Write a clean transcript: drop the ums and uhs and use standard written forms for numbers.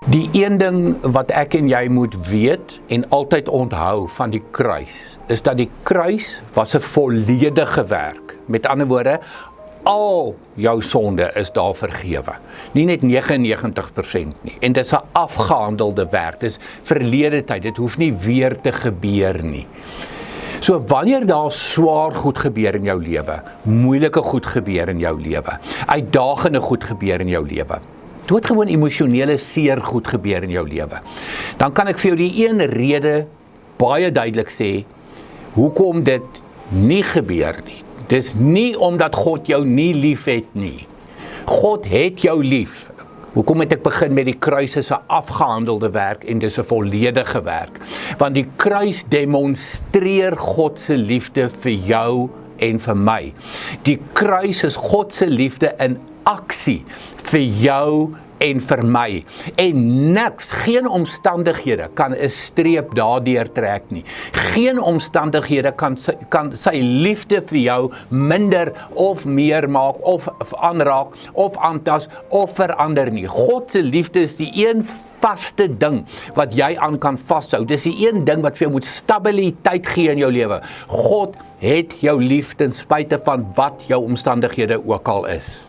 Die een ding wat ek en jy moet weet en altyd onthou van die kruis, is dat die kruis was 'n volledige werk. Met ander woorde, al jou sonde is daar vergewe. Nie net 99% nie. En dit is 'n afgehandelde werk. Dit is verlede tyd. Dit hoef nie weer te gebeur nie. So wanneer daar swaar goed gebeur in jou lewe, moeilike goed gebeur in jou lewe, uitdagende goed gebeur in jou lewe, doodgewoon emosionele seer goed gebeur in jou lewe, dan kan ek vir jou die een rede baie duidelik sê, hoekom dit nie gebeur nie. Dis nie omdat God jou nie lief het nie. God het jou lief. Hoekom het ek begin met die kruis is 'n afgehandelde werk en dis 'n volledige werk? Want die kruis demonstreer God se liefde vir jou en vir my. Die kruis is God se liefde in aksie vir jou en vir my. En niks, geen omstandighede kan 'n streep daardeur trek nie. Geen omstandighede kan sy liefde vir jou minder of meer maak, of aanraak, of aantas, of verander nie. God se liefde is die een vaste ding wat jy aan kan vashou. Dis die een ding wat vir jou moet stabiliteit gee in jou lewe. God het jou lief ten spyte van wat jou omstandighede ook al is.